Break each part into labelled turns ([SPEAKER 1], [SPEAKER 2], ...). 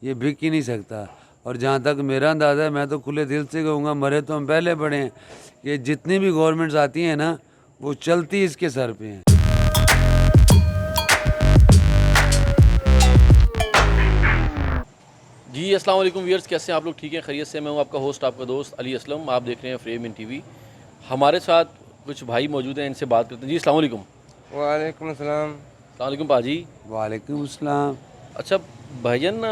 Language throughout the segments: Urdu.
[SPEAKER 1] یہ بک ہی نہیں سکتا. اور جہاں تک میرا اندازہ ہے, میں تو کھلے دل سے کہوں گا, مرے تو ہم پہلے پڑے ہیں, کہ جتنی بھی گورنمنٹس آتی ہیں نا وہ چلتی اس کے سر پہ ہیں.
[SPEAKER 2] جی السلام علیکم ویئرز, کیسے ہیں آپ لوگ؟ ٹھیک ہیں, خیریت سے؟ میں ہوں آپ کا ہوسٹ, آپ کا دوست علی اسلم. آپ دیکھ رہے ہیں فریم ان ٹی وی. ہمارے ساتھ کچھ بھائی موجود ہیں, ان سے بات کرتے ہیں. جی السلام علیکم.
[SPEAKER 3] وعلیکم السلام.
[SPEAKER 2] السلام علیکم باجی.
[SPEAKER 1] وعلیکم السلام.
[SPEAKER 2] اچھا بھائی جان,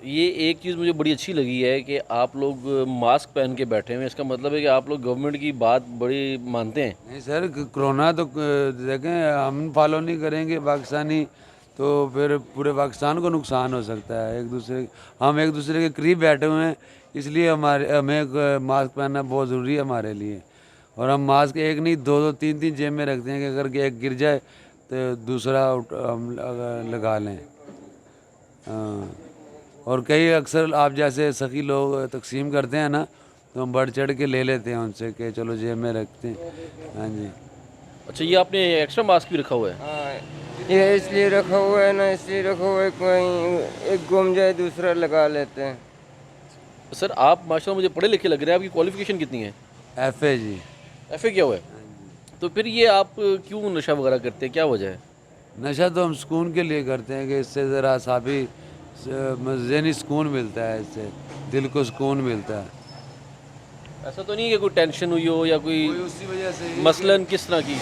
[SPEAKER 2] یہ ایک چیز مجھے بڑی اچھی لگی ہے کہ آپ لوگ ماسک پہن کے بیٹھے ہوئے ہیں. اس کا مطلب ہے کہ آپ لوگ گورنمنٹ کی بات بڑی مانتے ہیں.
[SPEAKER 1] نہیں سر, کرونا تو دیکھیں, ہم فالو نہیں کریں گے پاکستانی تو پھر پورے پاکستان کو نقصان ہو سکتا ہے. ہم ایک دوسرے کے قریب بیٹھے ہوئے ہیں, اس لیے ہمیں ماسک پہننا بہت ضروری ہے ہمارے لیے. اور ہم ماسک ایک نہیں, دو تین جیب میں رکھتے ہیں کہ اگر ایک گر جائے تو دوسرا ہم لگا لیں. اور کئی اکثر آپ جیسے سخی لوگ تقسیم کرتے ہیں نا, تو ہم بڑھ چڑھ کے لے لیتے ہیں ان سے کہ چلو جیب میں رکھتے ہیں. ہاں جی.
[SPEAKER 2] اچھا, یہ آپ نے ایکسٹرا ماسک بھی رکھا ہوا ہے؟
[SPEAKER 3] ہاں, یہ اس لیے رکھا ہوا ہے نا, اس لیے رکھا ہوا ہے کہیں ایک گم جائے دوسرا لگا لیتے ہیں.
[SPEAKER 2] سر آپ ماشاء اللہ مجھے پڑھے لکھے لگ رہے ہیں. آپ کی کوالیفیکیشن کتنی ہے؟
[SPEAKER 1] F A G.
[SPEAKER 2] F A کیا ہوا ہے؟ تو پھر یہ آپ کیوں نشہ وغیرہ کرتے ہیں, کیا وجہ ہے؟
[SPEAKER 1] نشہ تو ہم سکون کے لیے کرتے ہیں کہ اس سے ذرا صافی ذہنی سکون ملتا ہے, اس سے دل کو سکون ملتا ہے.
[SPEAKER 2] ایسا تو نہیں کہ کوئی ٹینشن ہوئی ہو یا کوئی
[SPEAKER 1] اسی وجہ سے
[SPEAKER 2] مثلاً کس طرح کی؟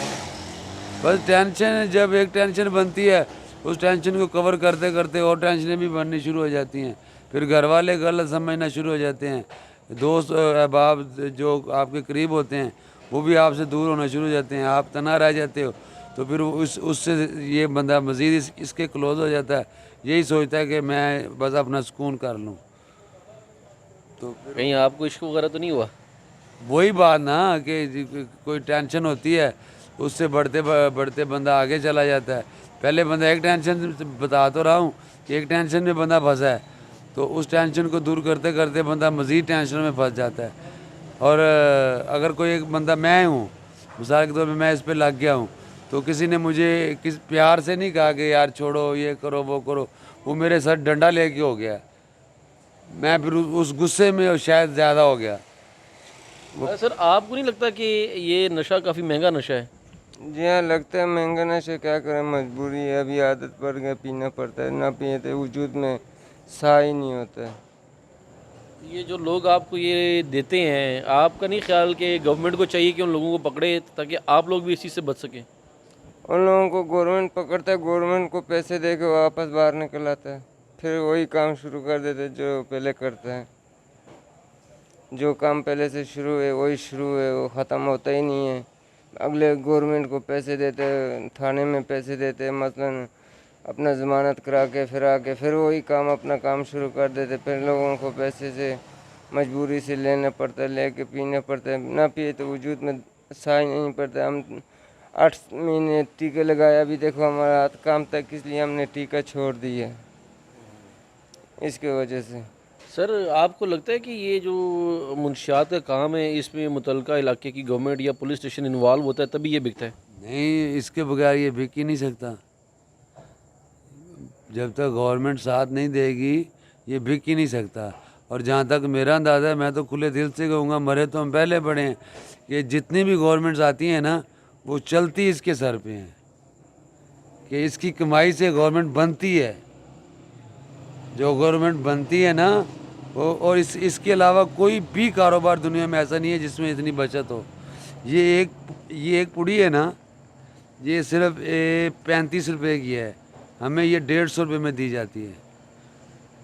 [SPEAKER 1] بس ٹینشن, جب ایک ٹینشن بنتی ہے اس ٹینشن کو کور کرتے کرتے اور ٹینشنیں بھی بننی شروع ہو جاتی ہیں. پھر گھر والے غلط سمجھنا شروع ہو جاتے ہیں, دوست احباب جو آپ کے قریب ہوتے ہیں وہ بھی آپ سے دور ہونا شروع ہو جاتے ہیں, آپ تنہا رہ جاتے ہو. تو پھر اس سے یہ بندہ مزید اس کے کلوز ہو جاتا ہے, یہی سوچتا ہے کہ میں بس اپنا سکون کر لوں. تو پھر
[SPEAKER 2] کہیں آپ کو عشق وغیرہ تو نہیں ہوا؟
[SPEAKER 1] وہی بات نا کہ کوئی ٹینشن ہوتی ہے, اس سے بڑھتے بندہ آگے چلا جاتا ہے. پہلے بندہ ایک ٹینشن, بتا تو رہا ہوں کہ ایک ٹینشن میں بندہ پھنسا ہے, تو اس ٹینشن کو دور کرتے کرتے بندہ مزید ٹینشن میں پھنس جاتا ہے. اور اگر کوئی ایک بندہ, میں ہوں مثال کے طور پہ, میں اس پہ لگ گیا ہوں, تو کسی نے مجھے پیار سے نہیں کہا کہ یار چھوڑو, یہ کرو وہ کرو, وہ میرے ساتھ ڈنڈا لے کے ہو گیا. میں پھر اس غصے میں شاید زیادہ ہو گیا.
[SPEAKER 2] سر آپ کو نہیں لگتا کہ یہ نشہ کافی مہنگا نشہ ہے؟
[SPEAKER 3] جی ہاں, لگتا ہے مہنگا نشہ, کیا کریں, مجبوری ہے, ابھی عادت پڑ گیا, پینا پڑتا ہے, نہ پیے تو وجود میں سا ہی نہیں ہوتا ہے.
[SPEAKER 2] یہ جو لوگ آپ کو یہ دیتے ہیں, آپ کا نہیں خیال کہ گورنمنٹ کو چاہیے کہ ان لوگوں کو پکڑے تاکہ آپ لوگ بھی اس چیز سے بچ سکیں؟
[SPEAKER 3] ان لوگوں کو گورنمنٹ پکڑتا ہے, گورنمنٹ کو پیسے دے کے واپس باہر نکل آتا ہے, پھر وہی کام شروع کر دیتے جو پہلے کرتے ہیں. جو کام پہلے سے شروع ہے وہی شروع ہے, وہ ختم ہوتا ہی نہیں ہے. اگلے گورنمنٹ کو پیسے دیتے, تھانے میں پیسے دیتے, مثلاً اپنا ضمانت کرا کے پھر آ کے پھر وہی کام اپنا کام شروع کر دیتے. پھر لوگوں کو پیسے سے مجبوری سے لینا پڑتا ہے, لے کے پینا پڑتا ہے, نہ پیے تو وجود میں سا ہی نہیں پڑتا. ہم 8 مہینے ٹیکے لگایا, ابھی دیکھو ہمارا ہاتھ کام تک, اس لیے ہم نے ٹیکہ چھوڑ دی ہے اس کی وجہ سے.
[SPEAKER 2] سر آپ کو لگتا ہے کہ یہ جو منشیات کا کام ہے, اس میں متعلقہ علاقے کی گورنمنٹ یا پولیس اسٹیشن انوالو ہوتا ہے تبھی یہ بکتا ہے؟
[SPEAKER 1] نہیں, اس کے بغیر یہ بک ہی نہیں سکتا. جب تک گورنمنٹ ساتھ نہیں دے گی یہ بک ہی نہیں سکتا. اور جہاں تک میرا اندازہ ہے, میں تو کھلے دل سے کہوں گا, مرے تو ہم پہلے پڑے ہیں, کہ جتنی بھی گورنمنٹس آتی ہیں نا وہ چلتی اس کے سر پہ ہیں, کہ اس کی کمائی سے گورنمنٹ بنتی ہے. جو گورنمنٹ بنتی ہے نا وہ, اور اس کے علاوہ کوئی بھی کاروبار دنیا میں ایسا نہیں ہے جس میں اتنی بچت ہو. یہ ایک پوڑی ہے نا, یہ صرف 35 روپے کی ہے, ہمیں یہ 150 روپے میں دی جاتی ہے.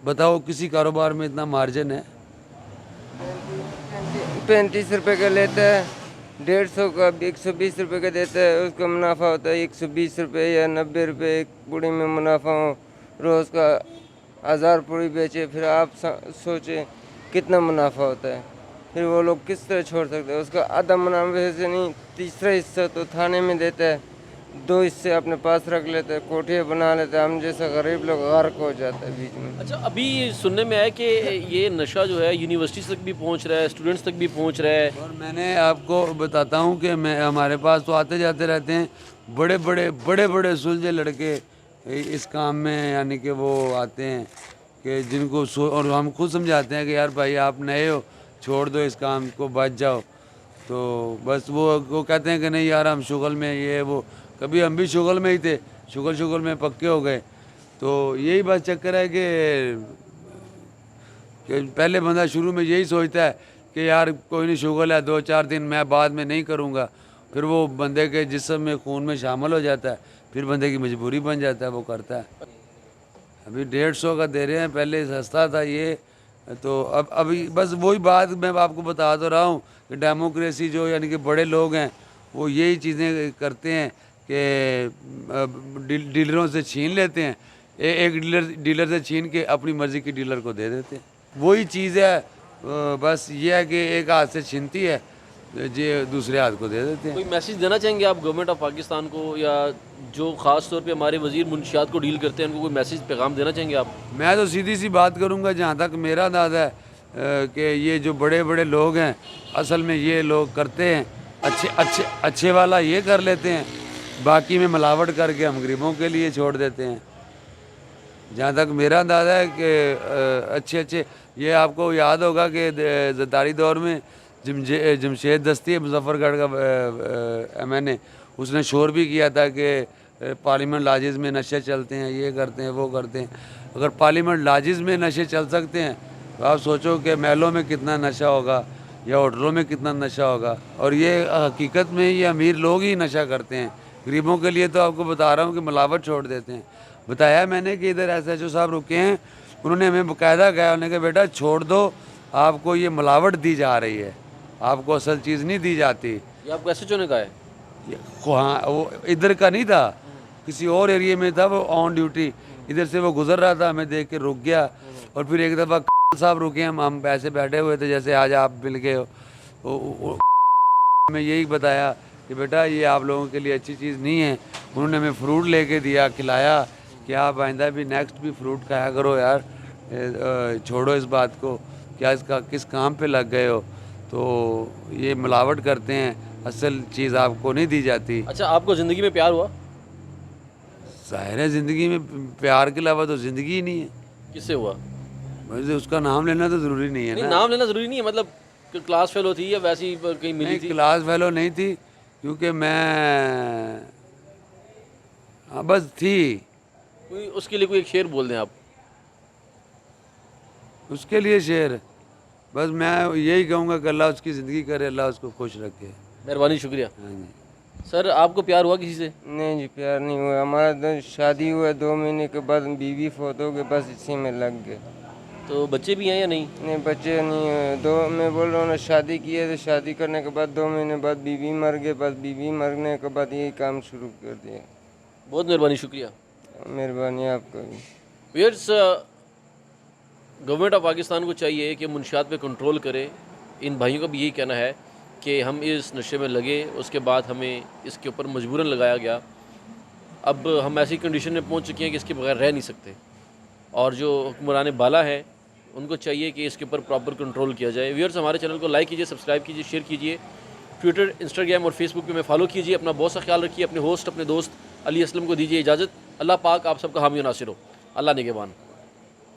[SPEAKER 1] بتاؤ کسی کاروبار میں اتنا مارجن ہے؟
[SPEAKER 3] 35 روپے کا لیتا ہے, 150 کا 120 روپے کا دیتا ہے, اس کا منافع ہوتا ہے 120 روپے یا 90 روپے. ایک پوڑی میں منافع ہو, روز کا 1000 پوڑی بیچے, پھر آپ سوچیں کتنا منافع ہوتا ہے. پھر وہ لوگ کس طرح چھوڑ سکتے ہیں؟ اس کا آدھا منافع سے نہیں, تیسرا حصہ تو تھانے میں دیتا ہے, 2 حصے اپنے پاس رکھ لیتے ہیں, کوٹھیاں بنا لیتے ہیں. ہم جیسا غریب لوگ غرق ہو جاتا ہے بیچ میں.
[SPEAKER 2] اچھا, ابھی سننے میں آیا کہ یہ نشہ جو ہے یونیورسٹیز تک بھی پہنچ رہا ہے, اسٹوڈنٹس تک بھی پہنچ رہا ہے.
[SPEAKER 1] اور میں نے آپ کو بتاتا ہوں کہ ہمارے پاس تو آتے جاتے رہتے ہیں بڑے بڑے سلجھے لڑکے اس کام میں, یعنی کہ وہ آتے ہیں کہ جن کو اور ہم خود سمجھاتے ہیں کہ یار بھائی آپ نئے ہو, چھوڑ دو اس کام کو, بچ جاؤ. تو بس وہ کہتے ہیں کہ نہیں یار ہم شغل میں یہ وہ, کبھی ہم بھی شغل میں ہی تھے, شغل میں پکے ہو گئے. تو یہی بات چکر ہے کہ پہلے بندہ شروع میں یہی سوچتا ہے کہ یار کوئی نہیں شغل ہے 2-4 دن میں بعد میں نہیں کروں گا, پھر وہ بندے کے جسم میں خون میں شامل ہو جاتا ہے, پھر بندے کی مجبوری بن جاتا ہے, وہ کرتا ہے. ابھی 150 کا دے رہے ہیں, پہلے سستا تھا یہ. تو ابھی بس وہی بات میں آپ کو بتا تو رہا ہوں کہ ڈیموکریسی جو یعنی کہ بڑے لوگ ہیں وہ یہی چیزیں کرتے ہیں کہ ڈیلروں سے چھین لیتے ہیں, ایک ڈیلر سے چھین کے اپنی مرضی کی ڈیلر کو دے دیتے ہیں. وہی چیز ہے, بس یہ ہے کہ ایک ہاتھ سے چھینتی ہے جی, دوسرے ہاتھ کو دے دیتے ہیں.
[SPEAKER 2] کوئی میسیج دینا چاہیں گے آپ گورنمنٹ آف پاکستان کو, یا جو خاص طور پہ ہمارے وزیر منشیات کو ڈیل کرتے ہیں ان کو کوئی میسیج پیغام دینا چاہیں گے آپ؟
[SPEAKER 1] میں تو سیدھی سی بات کروں گا جہاں تک میرا اندازہ ہے کہ یہ جو بڑے بڑے لوگ ہیں اصل میں یہ لوگ کرتے ہیں اچھے والا یہ کر لیتے ہیں, باقی میں ملاوٹ کر کے ہم غریبوں کے لیے چھوڑ دیتے ہیں. جہاں تک میرا اندازہ ہے کہ اچھے یہ آپ کو یاد ہوگا کہ زرداری دور میں جمشید دستی مظفر گڑھ کا MN اے, اس نے شور بھی کیا تھا کہ پارلیمنٹ لاجز میں نشے چلتے ہیں, یہ کرتے ہیں وہ کرتے ہیں. اگر پارلیمنٹ لاجز میں نشے چل سکتے ہیں تو آپ سوچو کہ محلوں میں کتنا نشہ ہوگا یا ہوٹلوں میں کتنا نشہ ہوگا. اور یہ حقیقت میں یہ امیر لوگ ہی نشہ کرتے ہیں, غریبوں کے لیے تو آپ کو بتا رہا ہوں کہ ملاوٹ چھوڑ دیتے ہیں. بتایا میں نے کہ ادھر SHO صاحب رکے ہیں, انہوں نے ہمیں باقاعدہ کہا, انہوں نے کہا بیٹا چھوڑ دو, آپ کو یہ ملاوٹ دی جا رہی ہے, آپ کو اصل چیز نہیں دی جاتی.
[SPEAKER 2] یہ آپ کو SHO نے کہا ہے؟
[SPEAKER 1] ہاں, وہ ادھر کا نہیں تھا, کسی اور ایریے میں تھا, وہ آن ڈیوٹی ادھر سے وہ گزر رہا تھا, ہمیں دیکھ کے رک گیا. اور پھر ایک دفعہ صاحب رکے, ہم ایسے بیٹھے ہوئے تھے جیسے آج آپ مل گئے ہو, ہمیں یہی بتایا کہ بیٹا یہ آپ لوگوں کے لیے اچھی چیز نہیں ہے. انہوں نے ہمیں فروٹ لے کے دیا, کھلایا کہ آپ آئندہ بھی نیکسٹ بھی فروٹ کھایا کرو یار, چھوڑو اس بات کو, کیا اس کا کس کام پہ لگ گئے ہو. تو یہ ملاوٹ کرتے ہیں, اصل چیز آپ کو نہیں دی جاتی.
[SPEAKER 2] اچھا, آپ کو زندگی میں پیار ہوا؟
[SPEAKER 1] ظاہر ہے زندگی میں پیار کے علاوہ تو زندگی ہی نہیں ہے.
[SPEAKER 2] کس سے ہوا؟
[SPEAKER 1] اس کا نام لینا تو ضروری نہیں ہے نا.
[SPEAKER 2] نام لینا ضروری نہیں ہے, مطلب کلاس فیلو تھی یا ویسی کہیں ملی تھی؟
[SPEAKER 1] کلاس فیلو نہیں تھی, کیونکہ میں بس تھی.
[SPEAKER 2] کوئی اس کے لیے کوئی ایک شعر بول دیں آپ.
[SPEAKER 1] اس کے لیے شعر بس میں یہی کہوں گا کہ اللہ اس کی زندگی کرے, اللہ اس کو خوش رکھے.
[SPEAKER 2] مہربانی, شکریہ.
[SPEAKER 1] ہاں جی.
[SPEAKER 2] سر آپ کو پیار ہوا کسی سے؟
[SPEAKER 3] نہیں جی, پیار نہیں ہوا. ہمارا شادی ہوا 2 مہینے کے بعد بیوی فوت ہو گئی, بس اسی میں لگ گئے.
[SPEAKER 2] تو بچے بھی ہیں یا نہیں؟
[SPEAKER 3] نہیں, بچے نہیں ہوئے. میں بول رہا ہوں نا, شادی کی ہے تو شادی کرنے کے بعد 2 مہینے بعد بیوی مر گئے, بس بیوی مرنے کے بعد یہی کام شروع کر دیا.
[SPEAKER 2] بہت مہربانی, شکریہ.
[SPEAKER 3] مہربانی آپ کا بھی.
[SPEAKER 2] ویئرس, گورنمنٹ آف پاکستان کو چاہیے کہ منشیات پہ کنٹرول کرے. ان بھائیوں کا بھی یہی کہنا ہے کہ ہم اس نشے میں لگے, اس کے بعد ہمیں اس کے اوپر مجبوراً لگایا گیا. اب ہم ایسی کنڈیشن میں پہنچ چکے ہیں کہ اس کے بغیر رہ نہیں سکتے, اور جو حکمران بالا ہیں ان کو چاہیے کہ اس کے اوپر پراپر کنٹرول کیا جائے. ویئرس, ہمارے چینل کو لائک کیجیے, سبسکرائب کیجیے, شیئر کیجیے. ٹویٹر, انسٹاگرام اور فیس بک پہ میں فالو کیجیے. اپنا بہت سا خیال رکھیے. اپنے ہوسٹ, اپنے دوست علی اسلم کو دیجیے اجازت. اللہ پاک آپ سب کا حامی و ناصر ہو. اللہ نگہبان.